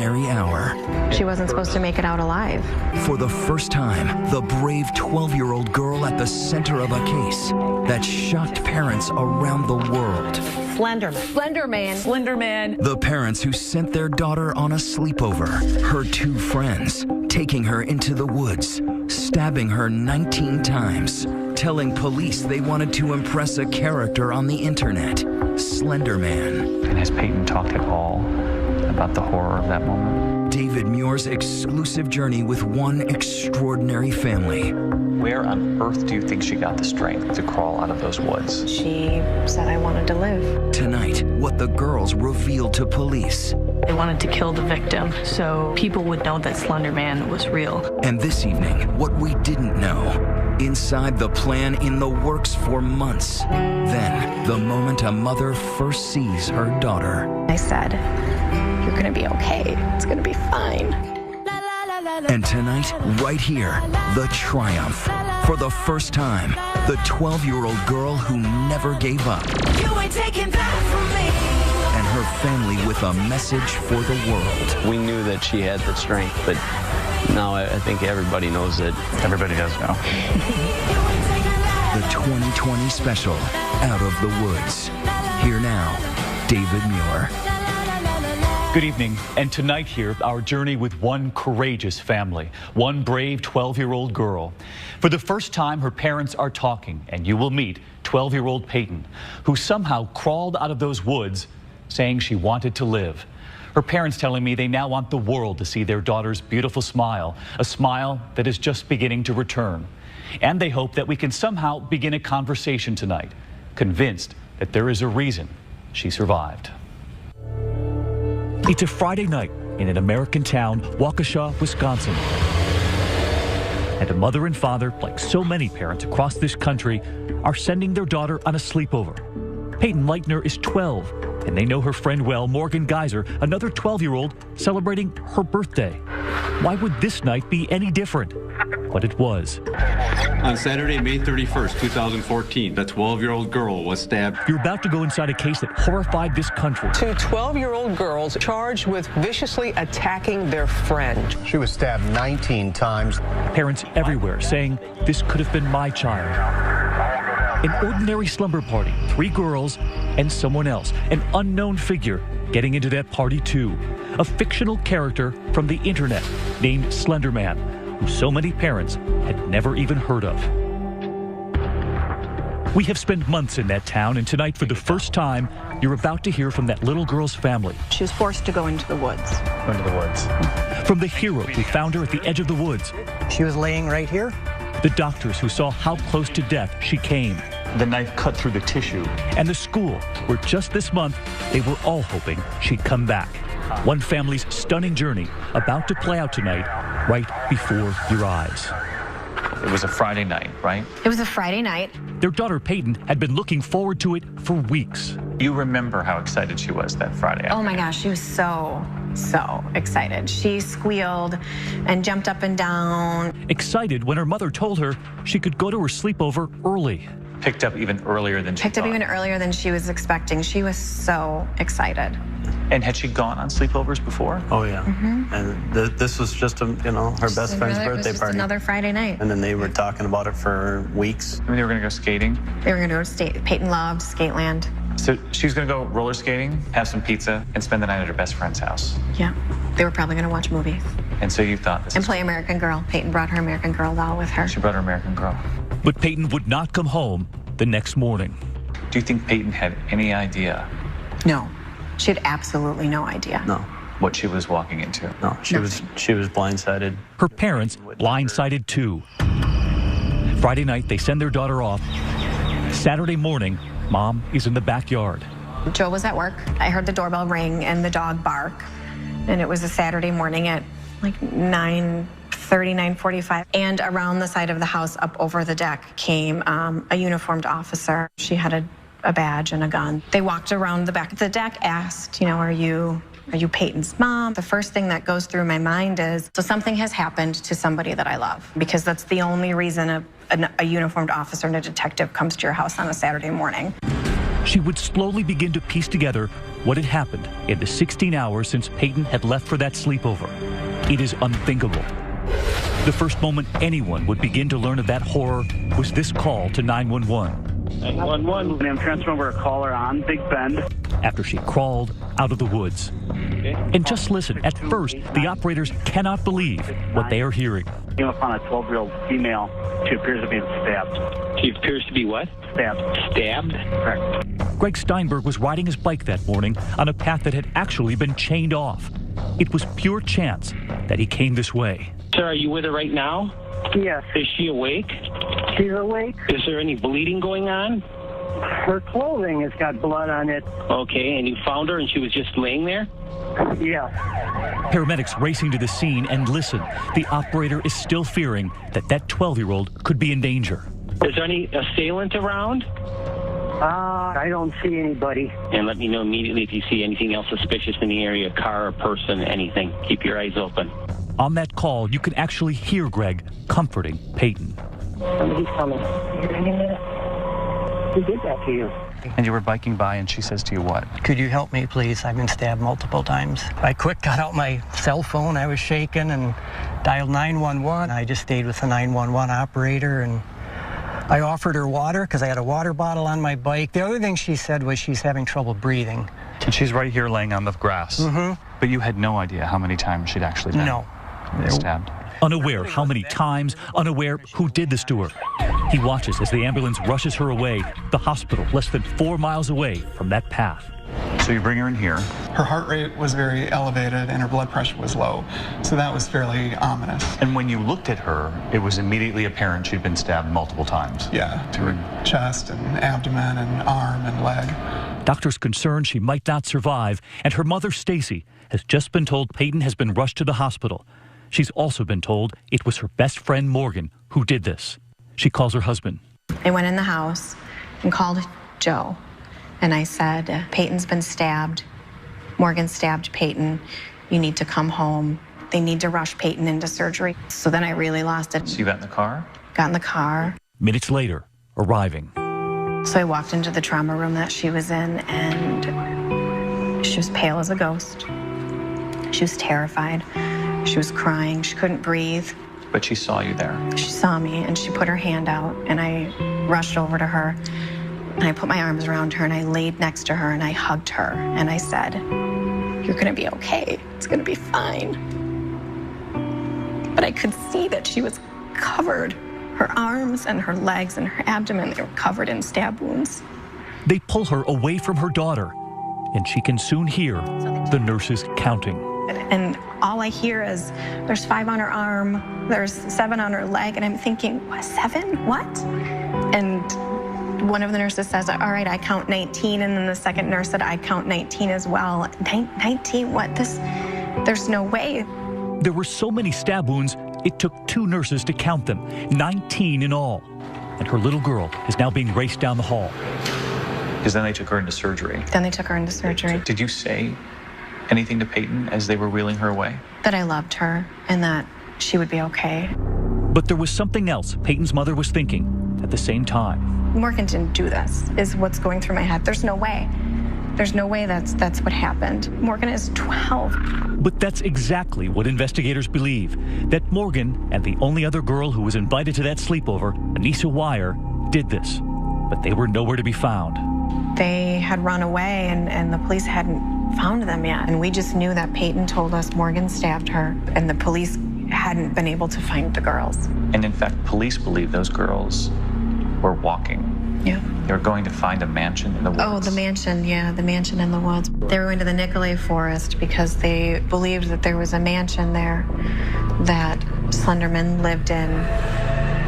ordinary hour. She wasn't supposed to make it out alive. For the first time, the brave 12-year-old girl at the center of a case that shocked parents around the world. Slenderman. The parents who sent their daughter on a sleepover, her two friends, taking her into the woods, stabbing her 19 times, telling police they wanted to impress a character on the internet, Slenderman. And has Peyton talked at all about the horror of that moment? David Muir's exclusive journey with one extraordinary family. Where on earth do you think she got the strength to crawl out of those woods? She said I wanted to live. Tonight, what the girls revealed to police. They wanted to kill the victim so people would know that Slenderman was real. And this evening, what we didn't know. Inside the plan in the works for months. Then, the moment a mother first sees her daughter. I said, "You're gonna be okay. It's gonna be fine." And tonight, right here, the triumph. For the first time, the 12-year-old girl who never gave up. You ain't taking that from me. And her family with a message for the world. We knew that she had the strength, but now I think everybody knows it. Everybody does know. The 2020 special, Out of the Woods. Here now, David Muir. Good evening, and tonight here, our journey with one courageous family, one brave 12-year-old girl. For the first time, her parents are talking, and you will meet 12-year-old Peyton, who somehow crawled out of those woods saying she wanted to live. Her parents telling me they now want the world to see their daughter's beautiful smile, a smile that is just beginning to return. And they hope that we can somehow begin a conversation tonight, convinced that there is a reason she survived. It's a Friday night in an American town, Waukesha, Wisconsin. And a mother and father, like so many parents across this country, are sending their daughter on a sleepover. Peyton Leitner is 12, and they know her friend well, Morgan Geyser, another 12-year-old, celebrating her birthday. Why would this night be any different? But it was. On Saturday, May 31st, 2014, a 12-year-old girl was stabbed. You're about to go inside a case that horrified this country. Two 12-year-old girls charged with viciously attacking their friend. She was stabbed 19 times. Parents everywhere saying, this could have been my child. An ordinary slumber party, 3 girls and someone else, an unknown figure getting into that party too. A fictional character from the internet named Slenderman, who so many parents had never even heard of. We have spent months in that town, and tonight, for the first time, you're about to hear from that little girl's family. She was forced to go into the woods. Into the woods. From the hero who found her at the edge of the woods. She was laying right here. The doctors who saw how close to death she came. The knife cut through the tissue. And the school where just this month, they were all hoping she'd come back. One family's stunning journey about to play out tonight, right before your eyes. It was a Friday night, right? It was a Friday night. Their daughter Peyton had been looking forward to it for weeks. You remember how excited she was that Friday afternoon. Oh my gosh, she was so excited. She squealed and jumped up and down. Excited when her mother told her she could go to her sleepover early. Picked up even earlier than she was expecting. She was so excited. And had she gone on sleepovers before? Oh, yeah. And this was just, her best friend's birthday party. Another Friday night. And then they were talking about it for weeks. I mean, they were going to go skating. They were going to go to Peyton loved Skateland. So she was going to go roller skating, have some pizza, and spend the night at her best friend's house. Yeah. They were probably going to watch movies. And so you thought this and play American Girl. Peyton brought her American Girl doll with her. She brought her American Girl. But Peyton would not come home the next morning. Do you think Peyton had any idea? No. She had absolutely no idea. No. What she was walking into? No, she was blindsided. Her parents blindsided too. Friday night, they send their daughter off. Saturday morning, Mom is in the backyard. Joe was at work. I heard the doorbell ring and the dog bark. And it was a Saturday morning at like 9:30, 9:45. And around the side of the house, up over the deck, came a uniformed officer. She had a badge and a gun. They walked around the back of the deck, asked, are you Peyton's mom? The first thing that goes through my mind is, so something has happened to somebody that I love, because that's the only reason a uniformed officer and a detective comes to your house on a Saturday morning. She would slowly begin to piece together what had happened in the 16 hours since Peyton had left for that sleepover. It is unthinkable. The first moment anyone would begin to learn of that horror was this call to 911. 911, I'm transferring over a caller on Big Bend. After she crawled out of the woods. And just listen, at first, the operators cannot believe what they are hearing. Came upon a 12-year-old female. She appears to be stabbed. She appears to be what? Stabbed. Stabbed? Correct. Greg Steinberg was riding his bike that morning on a path that had actually been chained off. It was pure chance that he came this way. Sir, are you with her right now? Yes. Is she awake? She's awake. Is there any bleeding going on? Her clothing has got blood on it. Okay, and you found her and she was just laying there? Yeah. Paramedics racing to the scene, and listen, the operator is still fearing that that 12-year-old could be in danger. Is there any assailant around? I don't see anybody. And let me know immediately if you see anything else suspicious in the area, car or person, anything. Keep your eyes open. On that call, you can actually hear Greg comforting Peyton. Somebody's coming. Who did that to you? And you were biking by and she says to you what? Could you help me, please? I've been stabbed multiple times. I quick got out my cell phone. I was shaking and dialed 911. I just stayed with the 911 operator, and I offered her water because I had a water bottle on my bike. The other thing she said was she's having trouble breathing. And she's right here laying on the grass. Mm-hmm. But you had no idea how many times she'd actually been stabbed. Unaware how many times, unaware who did this to her. He watches as the ambulance rushes her away, the hospital less than 4 miles away from that path. So you bring her in here. Her heart rate was very elevated and her blood pressure was low, so that was fairly ominous. And when you looked at her, it was immediately apparent she'd been stabbed multiple times. Yeah, to her chest and abdomen and arm and leg. Doctors concerned she might not survive, and her mother, Stacy, has just been told Peyton has been rushed to the hospital. She's also been told it was her best friend, Morgan, who did this. She calls her husband. I went in the house and called Joe, and I said, Peyton's been stabbed. Morgan stabbed Peyton. You need to come home. They need to rush Peyton into surgery. So then I really lost it. So you got in the car? Got in the car. Minutes later, arriving. So I walked into the trauma room that she was in, and she was pale as a ghost. She was terrified. She was crying. She couldn't breathe. But she saw you there. She saw me, and she put her hand out, and I rushed over to her, and I put my arms around her, and I laid next to her, and I hugged her, and I said, you're gonna be okay. It's gonna be fine. But I could see that she was covered. Her arms and her legs and her abdomen, they were covered in stab wounds. They pull her away from her daughter, and she can soon hear the nurses counting. And all I hear is, there's 5 on her arm, there's 7 on her leg, and I'm thinking, what, 7? What? And one of the nurses says, all right, I count 19, and then the second nurse said, I count 19 as well. 19? What? There's no way. There were so many stab wounds, it took 2 nurses to count them, 19 in all. And her little girl is now being raced down the hall. Because then they took her into surgery. Then they took her into surgery. Did you say anything to Peyton as they were wheeling her away? That I loved her and that she would be okay. But there was something else Peyton's mother was thinking at the same time. Morgan didn't do this, is what's going through my head. There's no way. There's no way that's what happened. Morgan is 12. But that's exactly what investigators believe, that Morgan and the only other girl who was invited to that sleepover, Anissa Wire, did this. But they were nowhere to be found. They had run away, and the police hadn't found them yet. And we just knew that Peyton told us Morgan stabbed her, and the police hadn't been able to find the girls. And in fact, police believe those girls were walking. Yeah. They were going to find a mansion in the woods. Oh, the mansion, yeah, the mansion in the woods. They were going to the Nicolay Forest because they believed that there was a mansion there that Slenderman lived in.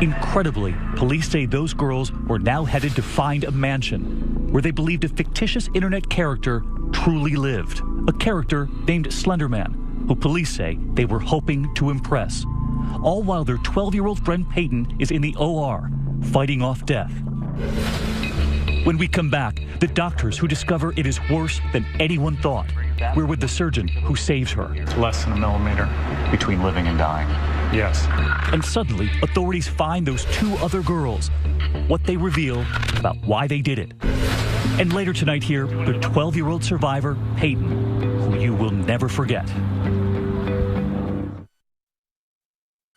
Incredibly, police say those girls were now headed to find a mansion where they believed a fictitious internet character truly lived. A character named Slenderman, who police say they were hoping to impress. All while their 12-year-old friend Peyton is in the OR, fighting off death. When we come back, the doctors who discover it is worse than anyone thought. We're with the surgeon who saves her. Less than a millimeter between living and dying. Yes. And suddenly, authorities find those 2 other girls. What they reveal about why they did it. And later tonight here, the 12-year-old survivor, Peyton, who you will never forget.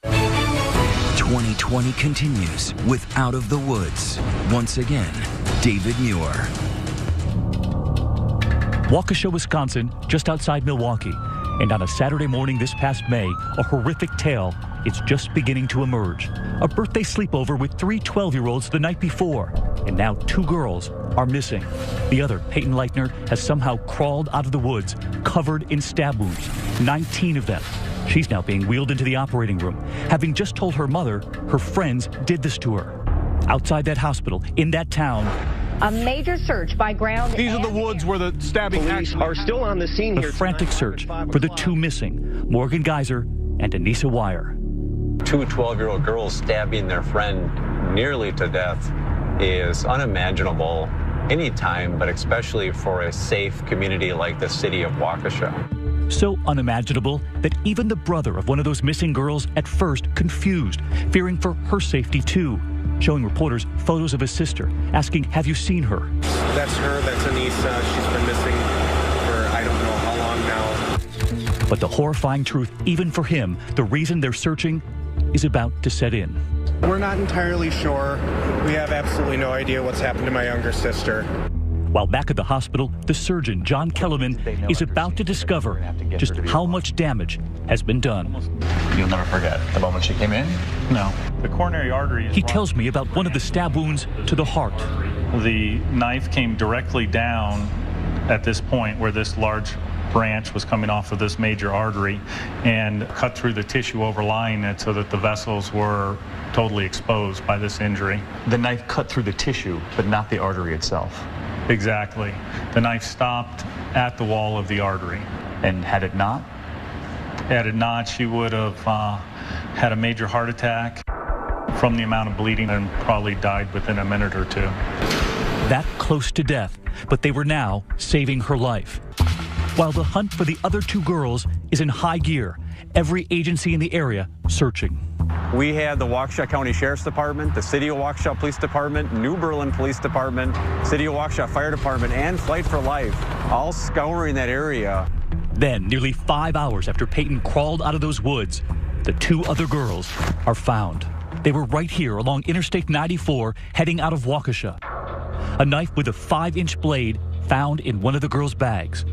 2020 continues with Out of the Woods. Once again, David Muir. Waukesha, Wisconsin, just outside Milwaukee. And on a Saturday morning this past May, a horrific tale is just beginning to emerge. A birthday sleepover with 3 12-year-olds the night before. And now 2 girls are missing. The other, Peyton Leitner, has somehow crawled out of the woods, covered in stab wounds, 19 of them. She's now being wheeled into the operating room, having just told her mother her friends did this to her. Outside that hospital, in that town, a major search by ground. These are the woods where the stabbing Police are still on the scene here. The frantic search for the 2 missing, Morgan Geyser and Anissa Wire. 2 12-year-old girls stabbing their friend nearly to death is unimaginable anytime, but especially for a safe community like the city of Waukesha. So unimaginable that even the brother of one of those missing girls at first confused, fearing for her safety too, showing reporters photos of his sister, asking, have you seen her? That's her, that's Anissa. She's been missing for I don't know how long now. But the horrifying truth, even for him, the reason they're searching is about to set in. We're not entirely sure. We have absolutely no idea what's happened to my younger sister. While back at the hospital, the surgeon, John Kellerman, is about to discover just how much damage has been done. You'll never forget the moment she came in? No. The coronary artery is He tells me about one of the stab wounds to the heart. The knife came directly down at this point where this large branch was coming off of this major artery and cut through the tissue overlying it so that the vessels were totally exposed by this injury. The knife cut through the tissue, but not the artery itself. Exactly. The knife stopped at the wall of the artery. And had it not? Had it not, she would have had a major heart attack from the amount of bleeding and probably died within a minute or 2. That close to death, but they were now saving her life. While the hunt for the other 2 girls is in high gear, every agency in the area searching. We had the Waukesha County Sheriff's Department, the City of Waukesha Police Department, New Berlin Police Department, City of Waukesha Fire Department, and Flight for Life, all scouring that area. Then, nearly 5 hours after Peyton crawled out of those woods, the 2 other girls are found. They were right here along Interstate 94, heading out of Waukesha. A knife with a 5-inch blade found in one of the girls' bags.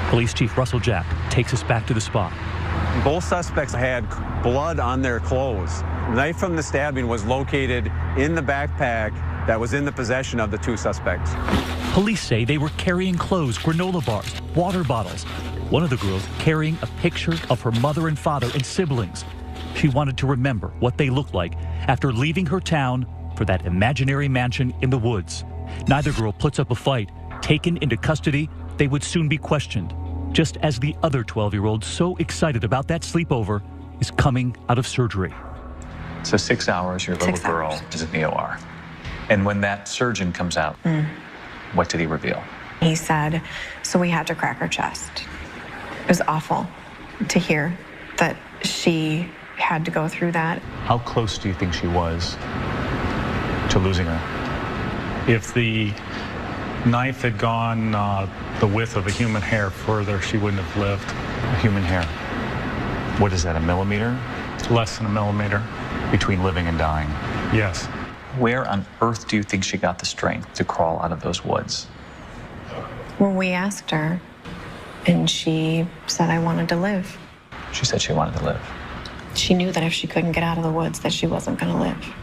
Police Chief Russell Jack takes us back to the spot. Both suspects had blood on their clothes. The knife from the stabbing was located in the backpack that was in the possession of the 2 suspects. Police say they were carrying clothes, granola bars, water bottles. One of the girls carrying a picture of her mother and father and siblings. She wanted to remember what they looked like after leaving her town for that imaginary mansion in the woods. Neither girl puts up a fight. Taken into custody, they would soon be questioned, just as the other 12-year-old, so excited about that sleepover, is coming out of surgery. So 6 hours, your little girl is in the OR. And when that surgeon comes out, what did he reveal? He said, so we had to crack her chest. It was awful to hear that she had to go through that. How close do you think she was to losing her? If the knife had gone the width of a human hair further, she wouldn't have lived. A human hair. What is that, a millimeter? Less than a millimeter. Between living and dying. Yes. Where on earth do you think she got the strength to crawl out of those woods? Well, we asked her, and she said, I wanted to live. She said she wanted to live. She knew that if she couldn't get out of the woods, that she wasn't going to live.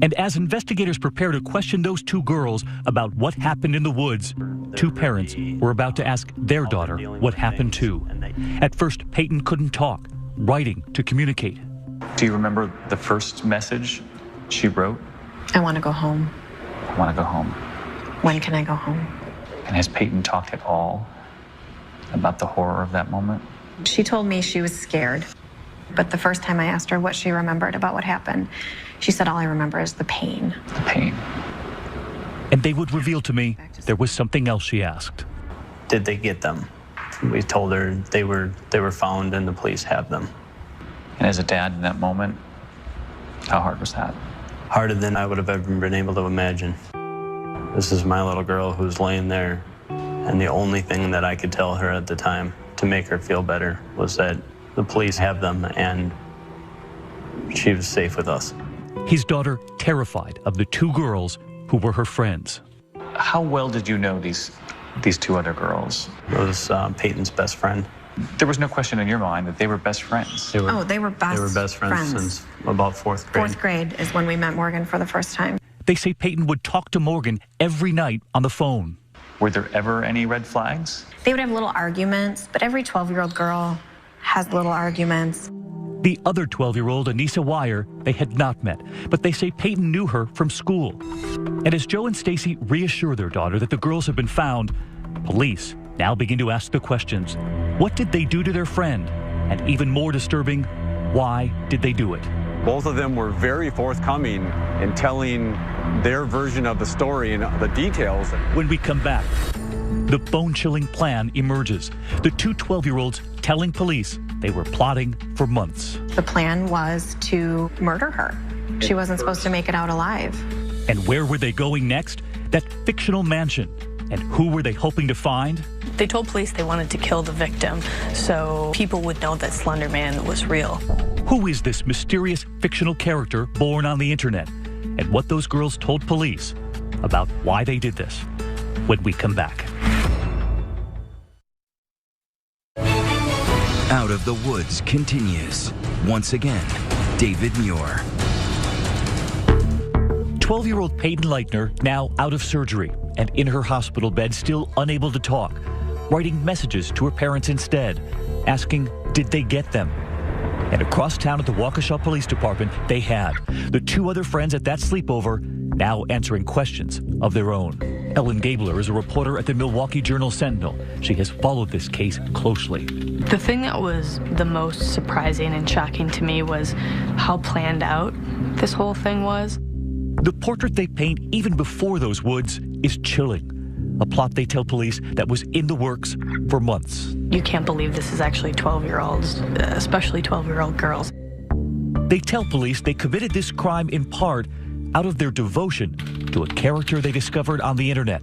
And as investigators prepare to question those 2 girls about what happened in the woods, 2 parents were about to ask their daughter what happened too. At first, Peyton couldn't talk, writing to communicate. Do you remember the first message she wrote? I want to go home. I want to go home. When can I go home? And has Peyton talked at all about the horror of that moment? She told me she was scared. But the first time I asked her what she remembered about what happened, she said, all I remember is the pain. The pain. And they would reveal to me there was something else she asked. Did they get them? We told her they were found and the police have them. And as a dad in that moment, how hard was that? Harder than I would have ever been able to imagine. This is my little girl who's laying there, and the only thing that I could tell her at the time to make her feel better was that the police have them and she was safe with us. His daughter terrified of the two girls who were her friends. How well did you know these two other girls? It was Peyton's best friend. There was no question in your mind that they were best friends. They were best friends since about fourth grade. Fourth grade is when we met Morgan for the first time. They say Peyton would talk to Morgan every night on the phone. Were there ever any red flags? They would have little arguments, but every 12-year-old girl has little arguments. The other 12-year-old, Anissa Weier, they had not met, but they say Peyton knew her from school. And as Joe and Stacy reassure their daughter that the girls have been found, police now begin to ask the questions. What did they do to their friend? And even more disturbing, why did they do it? Both of them were very forthcoming in telling their version of the story and the details. When we come back, the bone-chilling plan emerges. The two 12-year-olds telling police they were plotting for months. The plan was to murder her. She wasn't supposed to make it out alive. And where were they going next? That fictional mansion. And who were they hoping to find? They told police they wanted to kill the victim, so people would know that Slender Man was real. Who is this mysterious fictional character born on the internet? And what those girls told police about why they did this when we come back. Out of the Woods continues. Once again, David Muir. 12-year-old Peyton Leitner now out of surgery and in her hospital bed, still unable to talk, writing messages to her parents instead, asking, did they get them? And across town at the Waukesha Police Department, they had. The two other friends at that sleepover now answering questions of their own. Ellen Gabler is a reporter at the Milwaukee Journal-Sentinel. She has followed this case closely. The thing that was the most surprising and shocking to me was how planned out this whole thing was. The portrait they paint even before those woods is chilling. A plot they tell police that was in the works for months. You can't believe this is actually 12-year-olds, especially 12-year-old girls. They tell police they committed this crime in part out of their devotion to a character they discovered on the internet,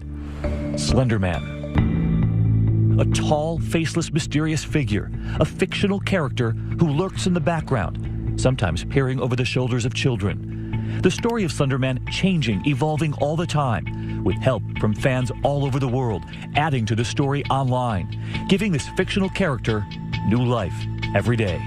Slender Man. A tall, faceless, mysterious figure, a fictional character who lurks in the background, sometimes peering over the shoulders of children. The story of Slender Man changing, evolving all the time, with help from fans all over the world, adding to the story online, giving this fictional character new life every day.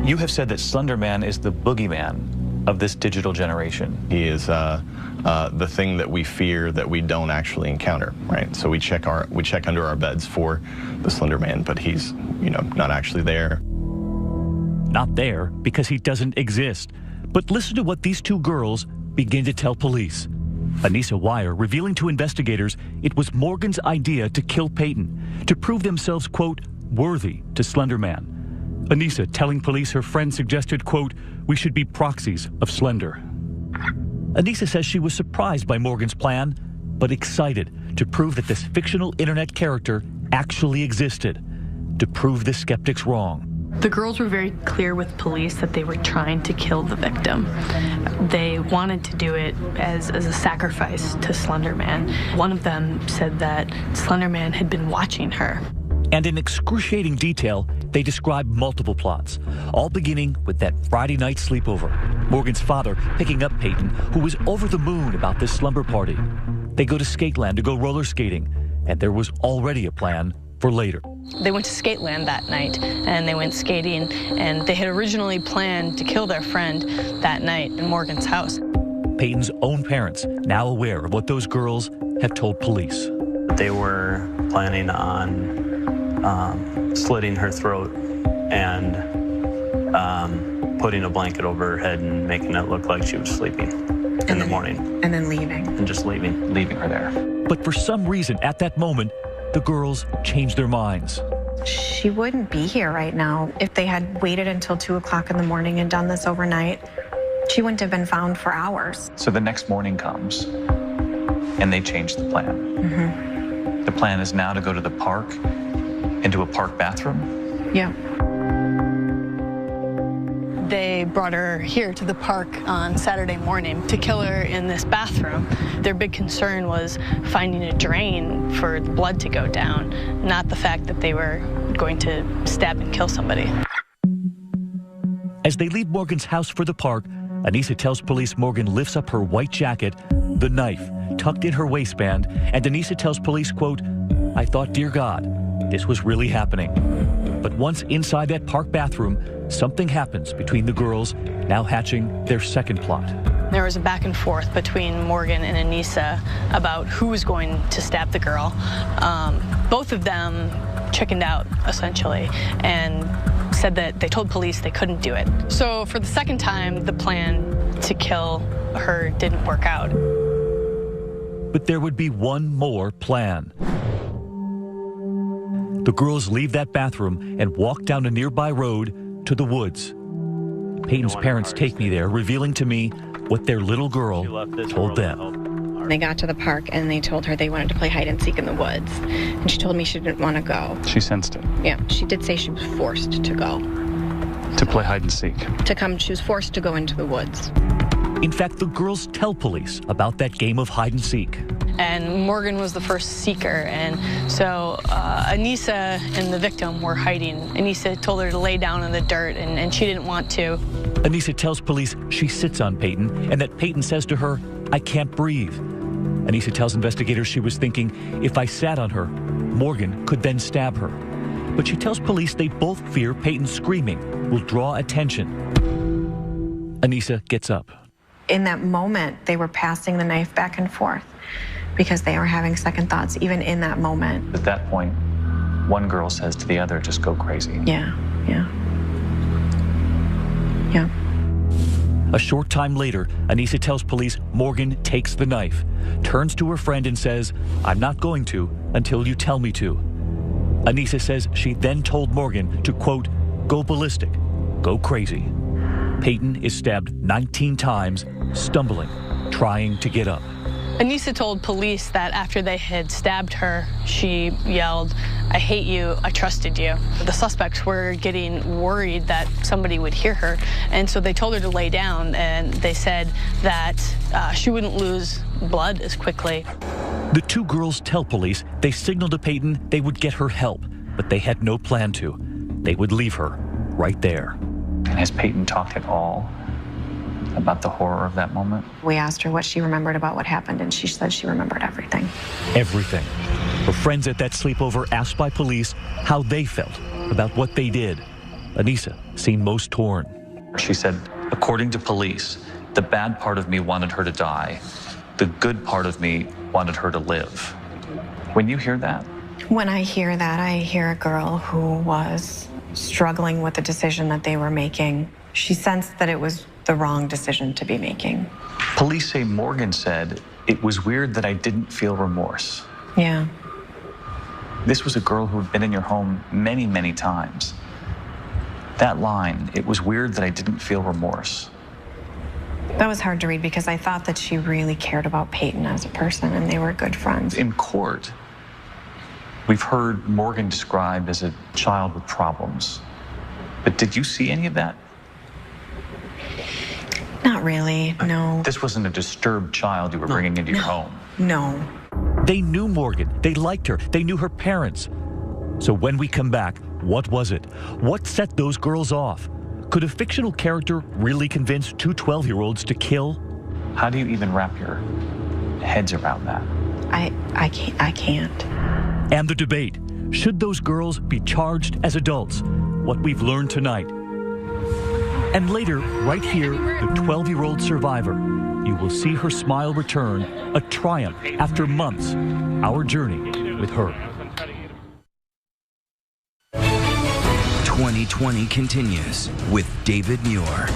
You have said that Slender Man is the boogeyman of this digital generation. He is the thing that we fear that we don't actually encounter, right? So we check under our beds for the Slender Man, but he's, not actually there. Not there because he doesn't exist. But listen to what these two girls begin to tell police. Anissa Weier revealing to investigators it was Morgan's idea to kill Peyton, to prove themselves, quote, worthy to Slender Man. Anissa telling police her friend suggested, quote, we should be proxies of Slender. Anissa says she was surprised by Morgan's plan, but excited to prove that this fictional internet character actually existed, to prove the skeptics wrong. The girls were very clear with police that they were trying to kill the victim. They wanted to do it as a sacrifice to Slender Man. One of them said that Slender Man had been watching her. And in excruciating detail, they described multiple plots, all beginning with that Friday night sleepover. Morgan's father picking up Peyton, who was over the moon about this slumber party. They go to Skateland to go roller skating, and there was already a plan for later. They went to Skateland that night, and they went skating, and they had originally planned to kill their friend that night in Morgan's house. Peyton's own parents now aware of what those girls have told police. They were planning on slitting her throat and putting a blanket over her head and making it look like she was sleeping in the morning. And then leaving. And just leaving her there. But for some reason, at that moment, the girls changed their minds. She wouldn't be here right now. If they had waited until 2 o'clock in the morning and done this overnight, she wouldn't have been found for hours. So the next morning comes, and they change the plan. Mm-hmm. The plan is now to go to the park, into a park bathroom? Yeah. They brought her here to the park on Saturday morning to kill her in this bathroom. Their big concern was finding a drain for the blood to go down, not the fact that they were going to stab and kill somebody. As they leave Morgan's house for the park, Anissa tells police Morgan lifts up her white jacket, the knife tucked in her waistband, and Anissa tells police, quote, "I thought, dear God, this was really happening." But once inside that park bathroom, something happens between the girls, now hatching their second plot. There was a back and forth between Morgan and Anissa about who was going to stab the girl. Both of them chickened out, essentially, and said that they told police they couldn't do it. So for the second time, the plan to kill her didn't work out. But there would be one more plan. The girls leave that bathroom and walk down a nearby road to the woods. Peyton's parents take me there, revealing to me what their little girl told them. They got to the park and they told her they wanted to play hide and seek in the woods. And she told me she didn't want to go. She sensed it. Yeah, she did say she was forced to go. To play hide and seek. She was forced to go into the woods. In fact, the girls tell police about that game of hide and seek. And Morgan was the first seeker, and so Anissa and the victim were hiding. Anissa told her to lay down in the dirt, and she didn't want to. Anissa tells police she sits on Peyton and that Peyton says to her, "I can't breathe." Anissa tells investigators she was thinking, if I sat on her, Morgan could then stab her. But she tells police they both fear Peyton's screaming will draw attention. Anissa gets up. In that moment, they were passing the knife back and forth because they were having second thoughts, even in that moment. At that point, one girl says to the other, just go crazy. Yeah. A short time later, Anissa tells police Morgan takes the knife, turns to her friend and says, "I'm not going to until you tell me to." Anissa says she then told Morgan to, quote, "go ballistic, go crazy." Peyton is stabbed 19 times, stumbling, trying to get up. Anissa told police that after they had stabbed her, she yelled, "I hate you, I trusted you." The suspects were getting worried that somebody would hear her, and so they told her to lay down, and they said that she wouldn't lose blood as quickly. The two girls tell police they signaled to Peyton they would get her help, but they had no plan to. They would leave her right there. And has Peyton talked at all about the horror of that moment? We asked her what she remembered about what happened, and she said she remembered everything. Everything. Her friends at that sleepover asked by police how they felt about what they did. Anissa seemed most torn. She said, according to police, the bad part of me wanted her to die. The good part of me wanted her to live. When you hear that? When I hear that, I hear a girl who was struggling with the decision that they were making. She sensed that it was the wrong decision to be making. Police say Morgan said, "It was weird that I didn't feel remorse." Yeah. This was a girl who had been in your home many, many times. That line, "It was weird that I didn't feel remorse." That was hard to read because I thought that she really cared about Peyton as a person and they were good friends. In court, we've heard Morgan described as a child with problems. But did you see any of that? Not really, no. This wasn't a disturbed child you were bringing into your home. No. They knew Morgan. They liked her. They knew her parents. So when we come back, what was it? What set those girls off? Could a fictional character really convince two 12-year-olds to kill? How do you even wrap your heads around that? I can't. And the debate. Should those girls be charged as adults? What we've learned tonight. And later, right here, the 12-year-old survivor. You will see her smile return, a triumph after months. Our journey with her. 2020 continues with David Muir.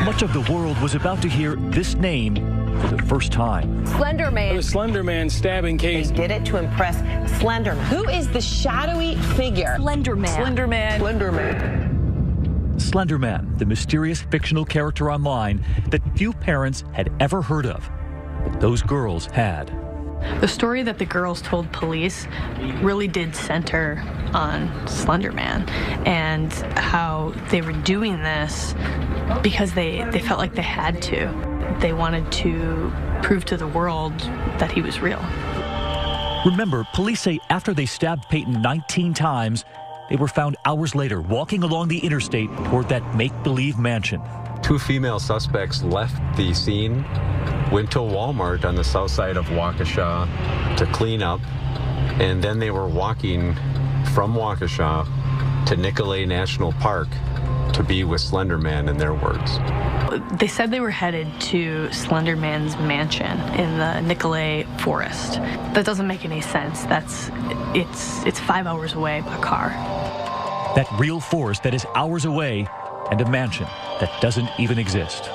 Much of the world was about to hear this name for the first time. Slender Man. The Slender Man stabbing case. They did it to impress Slender Man. Who is the shadowy figure? Slender Man. Slender Man. Slender Man. Slender Man, the mysterious fictional character online that few parents had ever heard of, but those girls had. The story that the girls told police really did center on Slender Man and how they were doing this because they felt like they had to. They wanted to prove to the world that he was real. Remember, police say after they stabbed Peyton 19 times, they were found hours later walking along the interstate toward that make-believe mansion. 2 female suspects left the scene, went to a Walmart on the south side of Waukesha to clean up, and then they were walking from Waukesha to Nicolet National Park to be with Slender Man, in their words. They said they were headed to Slender Man's mansion in the Nicolet forest. That doesn't make any sense. It's 5 hours away by car. That real forest that is hours away, and a mansion that doesn't even exist.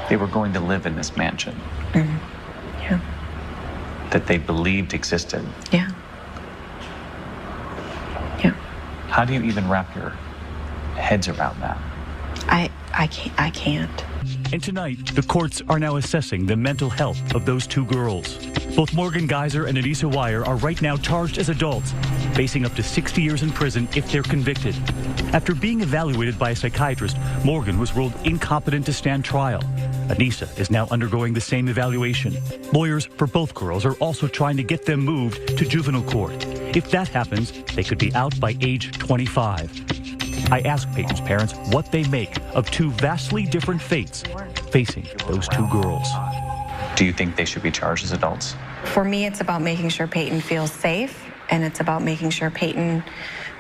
They were going to live in this mansion. Mm-hmm. Yeah. That they believed existed. Yeah. Yeah. How do you even wrap your heads around that? I can't. And tonight, the courts are now assessing the mental health of those 2 girls. Both Morgan Geyser and Anissa Weier are right now charged as adults, facing up to 60 years in prison if they're convicted. After being evaluated by a psychiatrist, Morgan was ruled incompetent to stand trial. Anissa is now undergoing the same evaluation. Lawyers for both girls are also trying to get them moved to juvenile court. If that happens, they could be out by age 25. I asked Peyton's parents what they make of 2 vastly different fates facing those 2 girls. Do you think they should be charged as adults? For me, it's about making sure Peyton feels safe, and it's about making sure Peyton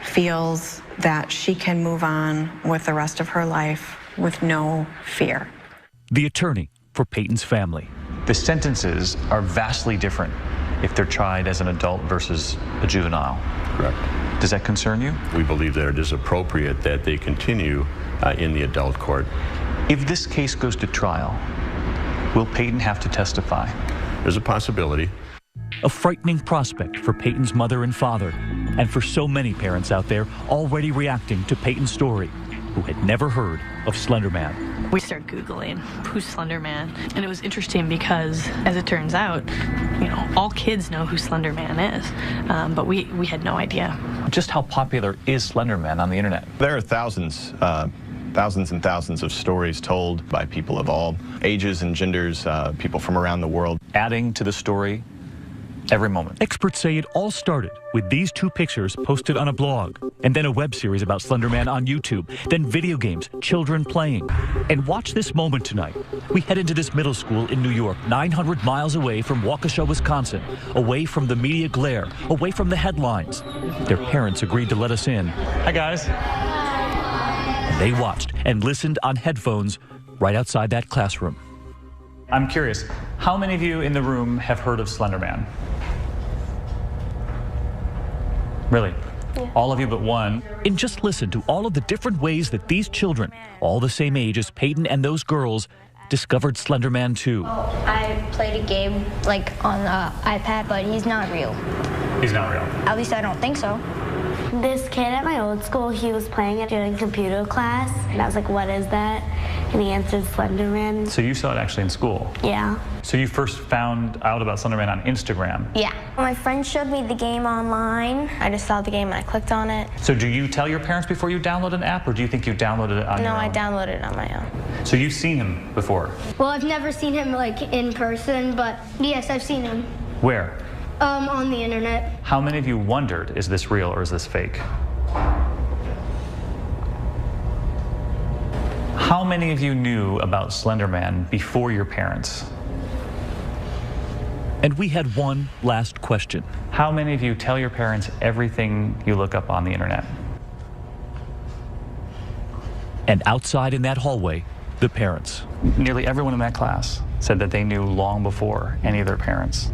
feels that she can move on with the rest of her life with no fear. The attorney for Peyton's family. The sentences are vastly different if they're tried as an adult versus a juvenile. Correct. Does that concern you? We believe that it is appropriate that they continue in the adult court. If this case goes to trial, will Peyton have to testify? There's a possibility. A frightening prospect for Peyton's mother and father, and for so many parents out there already reacting to Peyton's story, who had never heard of Slender Man. We started Googling who's Slender Man, and it was interesting because, as it turns out, all kids know who Slender Man is, but we had no idea. Just how popular is Slender Man on the internet? There are thousands and thousands of stories told by people of all ages and genders, people from around the world. Adding to the story every moment. Experts say it all started with these 2 pictures posted on a blog, and then a web series about Slender Man on YouTube, then video games, children playing. And watch this moment tonight. We head into this middle school in New York, 900 miles away from Waukesha, Wisconsin, away from the media glare, away from the headlines. Their parents agreed to let us in. Hi, guys. They watched and listened on headphones right outside that classroom. I'm curious, how many of you in the room have heard of Slender Man? Really? Yeah. All of you but one. And just listen to all of the different ways that these children, all the same age as Peyton and those girls, discovered Slender Man 2. I played a game on the iPad, but he's not real. He's not real? At least I don't think so. This kid at my old school, he was playing it during computer class, and I was like, what is that? And he answered Slender Man. So you saw it actually in school? Yeah. So you first found out about Slender Man on Instagram? Yeah. My friend showed me the game online. I just saw the game and I clicked on it. So do you tell your parents before you download an app, or do you think you downloaded it on your own? No, I downloaded it on my own. So you've seen him before? Well, I've never seen him in person, but yes, I've seen him. Where? On the internet. How many of you wondered, is this real or is this fake? How many of you knew about Slender Man before your parents? And we had one last question. How many of you tell your parents everything you look up on the internet? And outside in that hallway, the parents. Nearly everyone in that class said that they knew long before any of their parents.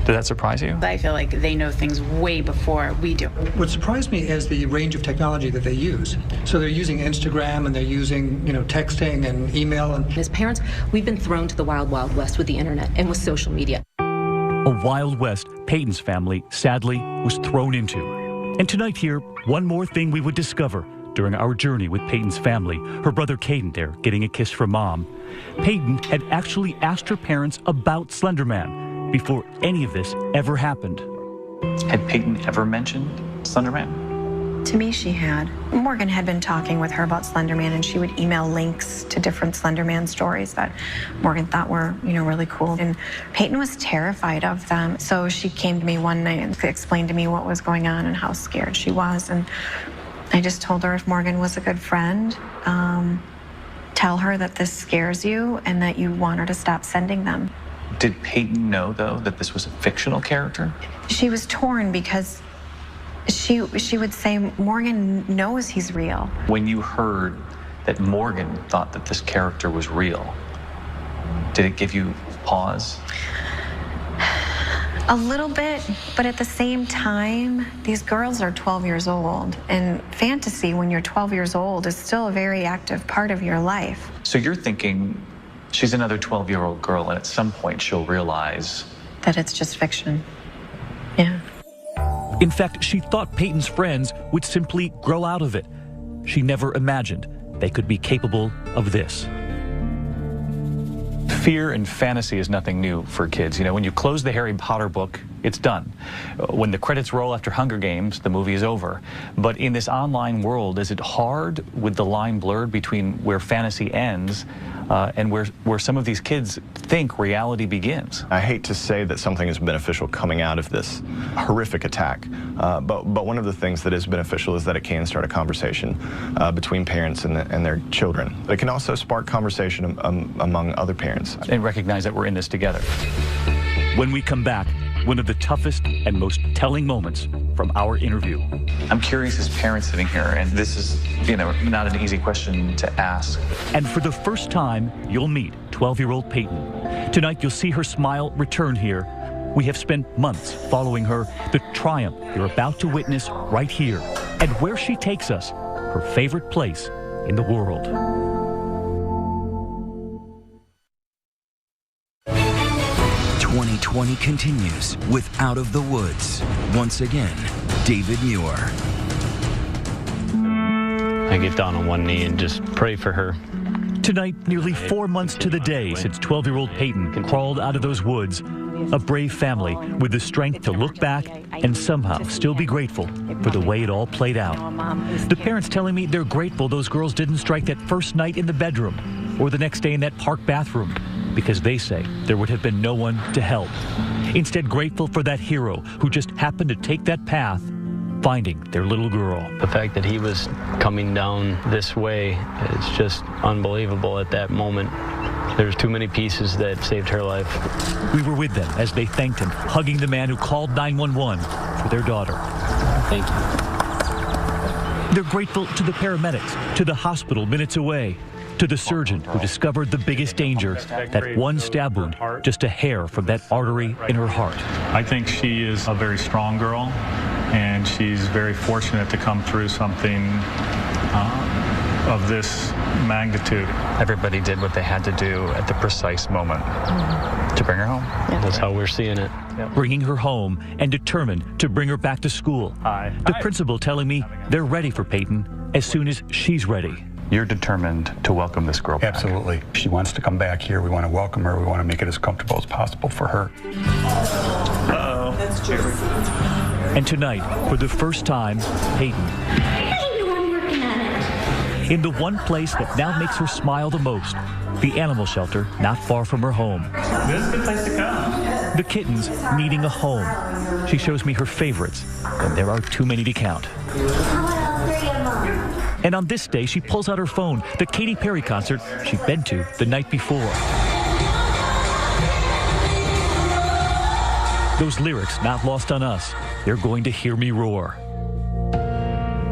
Did that surprise you? I feel like they know things way before we do. What surprised me is the range of technology that they use. So they're using Instagram and they're using, texting and email. And as parents, we've been thrown to the wild, wild west with the internet and with social media. A wild west Peyton's family, sadly, was thrown into. And tonight here, one more thing we would discover during our journey with Peyton's family, her brother Caden there getting a kiss from mom. Peyton had actually asked her parents about Slender Man, before any of this ever happened. Had Peyton ever mentioned Slender Man? To me, she had. Morgan had been talking with her about Slender Man, and she would email links to different Slender Man stories that Morgan thought were, really cool. And Peyton was terrified of them. So she came to me one night and explained to me what was going on and how scared she was. And I just told her if Morgan was a good friend, tell her that this scares you and that you want her to stop sending them. Did Peyton know, though, that this was a fictional character? She was torn because she would say, Morgan knows he's real. When you heard that Morgan thought that this character was real, did it give you pause? A little bit, but at the same time, these girls are 12 years old, and fantasy when you're 12 years old is still a very active part of your life. So you're thinking she's another 12-year-old girl, and at some point she'll realize that it's just fiction. Yeah. In fact, she thought Peyton's friends would simply grow out of it. She never imagined they could be capable of this. Fear and fantasy is nothing new for kids. When you close the Harry Potter book, it's done. When the credits roll after Hunger Games, the movie is over. But in this online world, is it hard with the line blurred between where fantasy ends and where some of these kids think reality begins? I hate to say that something is beneficial coming out of this horrific attack, but one of the things that is beneficial is that it can start a conversation between parents and their children. It can also spark conversation among other parents. And recognize that we're in this together. When we come back, one of the toughest and most telling moments from our interview. I'm curious as parents sitting here, and this is, not an easy question to ask. And for the first time, you'll meet 12-year-old Peyton. Tonight, you'll see her smile return here. We have spent months following her, the triumph you're about to witness right here, and where she takes us, her favorite place in the world. 2020 continues with Out of the Woods. Once again, David Muir. I get down on one knee and just pray for her. Tonight, nearly 4 months to the day since 12-year-old Peyton crawled out of those woods, a brave family with the strength to look back and somehow still be grateful for the way it all played out. The parents telling me they're grateful those girls didn't strike that first night in the bedroom or the next day in that park bathroom, because they say there would have been no one to help. Instead, grateful for that hero who just happened to take that path, finding their little girl. The fact that he was coming down this way is just unbelievable at that moment. There's too many pieces that saved her life. We were with them as they thanked him, hugging the man who called 911 for their daughter. Thank you. They're grateful to the paramedics, to the hospital minutes away, to the surgeon who discovered the biggest danger, that one stab wound, just a hair from that artery in her heart. I think she is a very strong girl, and she's very fortunate to come through something of this magnitude. Everybody did what they had to do at the precise moment to bring her home. Yeah. That's how we're seeing it. Yep. Bringing her home and determined to bring her back to school. The principal telling me they're ready for Peyton as soon as she's ready. You're determined to welcome this girl back. Absolutely. She wants to come back here. We want to welcome her. We want to make it as comfortable as possible for her. Uh-oh. That's true. And tonight, for the first time, Peyton. I'm working on it. In the one place that now makes her smile the most, the animal shelter not far from her home. This is the place to come. The kittens needing a home. She shows me her favorites, and there are too many to count. And on this day, she pulls out her phone, the Katy Perry concert she'd been to the night before. Those lyrics not lost on us. They're going to hear me roar.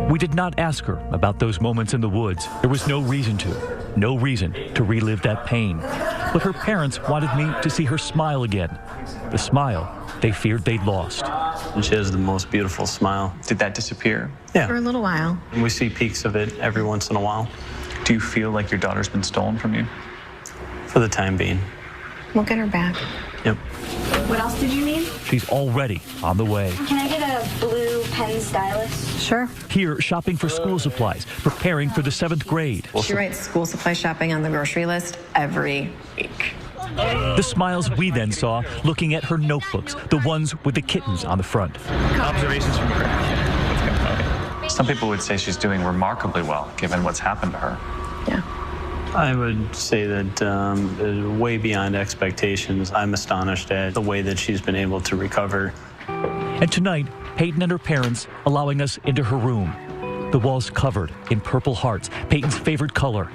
We did not ask her about those moments in the woods. There was no reason to relive that pain. But her parents wanted me to see her smile again. The smile they feared they'd lost. And she has the most beautiful smile. Did that disappear? Yeah. For a little while. And we see peaks of it every once in a while. Do you feel like your daughter's been stolen from you? For the time being. We'll get her back. Yep. What else did you need? She's already on the way. Can I get a blue pen stylus? Sure. Here, shopping for school supplies, preparing for the 7th grade. She writes school supply shopping on the grocery list every week. The smiles we then saw looking at her notebooks, the ones with the kittens on the front. Observations from Craig. Some people would say she's doing remarkably well, given what's happened to her. Yeah. I would say that way beyond expectations. I'm astonished at the way that she's been able to recover. And tonight, Peyton and her parents allowing us into her room. The walls covered in Purple Hearts, Peyton's favorite color.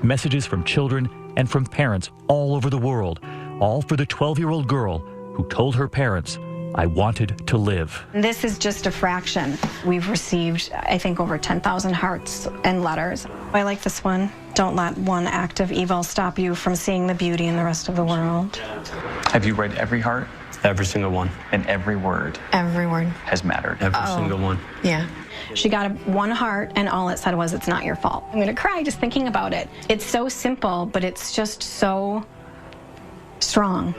Messages from children and from parents all over the world, all for the 12-year-old girl who told her parents, "I wanted to live." This is just a fraction. We've received, I think, over 10,000 hearts and letters. I like this one. Don't let one act of evil stop you from seeing the beauty in the rest of the world. Have you read every heart? Every single one. And every word? Every word. Has mattered? Every single one. Yeah. She got one heart, and all it said was, "It's not your fault." I'm gonna cry just thinking about it. It's so simple, but it's just so strong.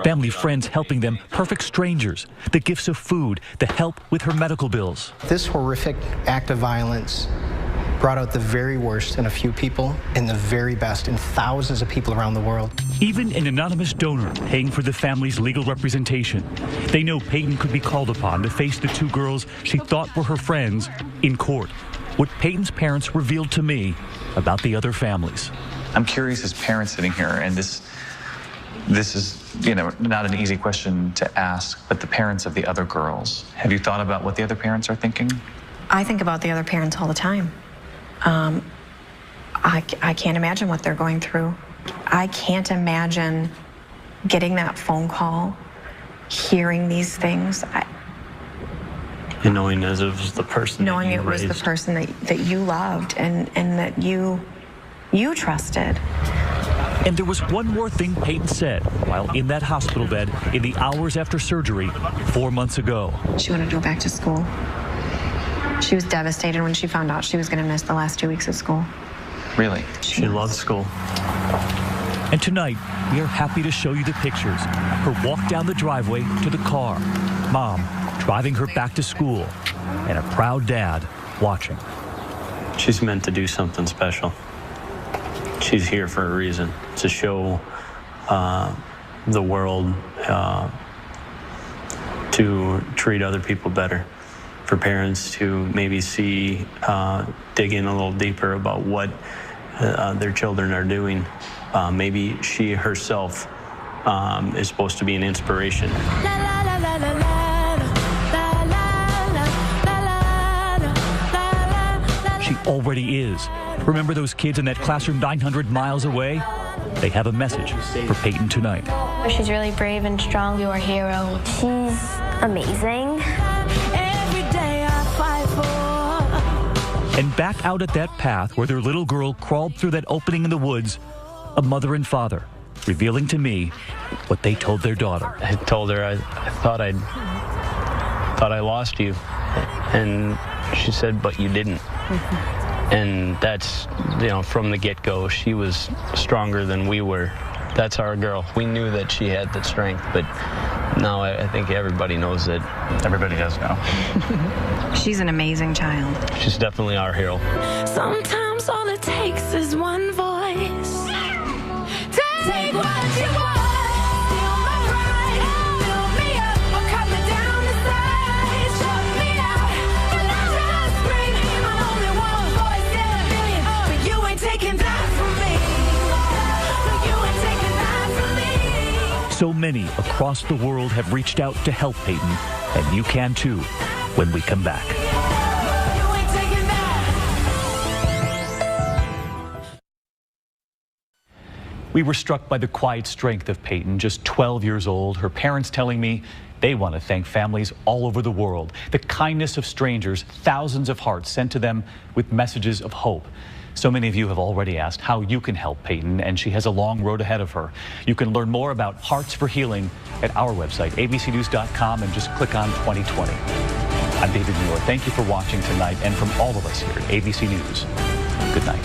Family, friends helping them, perfect strangers, the gifts of food, the help with her medical bills. This horrific act of violence brought out the very worst in a few people and the very best in thousands of people around the world. Even an anonymous donor paying for the family's legal representation. They know Peyton could be called upon to face the two girls she thought were her friends in court. What Peyton's parents revealed to me about the other families. I'm curious as parents sitting here, and this is, not an easy question to ask, but the parents of the other girls, have you thought about what the other parents are thinking? I think about the other parents all the time. I can't imagine what they're going through. I can't imagine getting that phone call, hearing these things. And knowing as it was the person knowing that you it was raised. the person that you loved and that you trusted. And there was one more thing Peyton said while in that hospital bed in the hours after surgery 4 months ago. She wanted to go back to school. She was devastated when she found out she was going to miss the last 2 weeks of school. Really? She loved school. And tonight, we are happy to show you the pictures. Her walk down the driveway to the car. Mom driving her back to school. And a proud dad watching. She's meant to do something special. She's here for a reason, to show the world to treat other people better. For parents to maybe see, dig in a little deeper about what their children are doing. Maybe she herself is supposed to be an inspiration. She already is. Remember those kids in that classroom 900 miles away? They have a message for Peyton tonight. She's really brave and strong. You're a hero. She's amazing. And back out at that path where their little girl crawled through that opening in the woods, a mother and father revealing to me what they told their daughter. I told her I thought I lost you, and she said, "But you didn't." And that's, from the get-go, she was stronger than we were. That's our girl. We knew that she had the strength, but now I think everybody knows that. Everybody does now. She's an amazing child. She's definitely our hero. Sometimes all it takes is one voice. Take what you want. Steal my pride. Fill me up or cut me down to size. Shut me out. And I just scream. I'm only one voice in a million. But you ain't taking that from me. No, you ain't taking that from me. So many across the world have reached out to help Peyton, and you can too when we come back. We were struck by the quiet strength of Peyton, just 12 years old, her parents telling me they want to thank families all over the world. The kindness of strangers, thousands of hearts sent to them with messages of hope. So many of you have already asked how you can help Peyton, and she has a long road ahead of her. You can learn more about Hearts for Healing at our website, abcnews.com, and just click on 2020. I'm David Muir. Thank you for watching tonight, and from all of us here at ABC News, good night.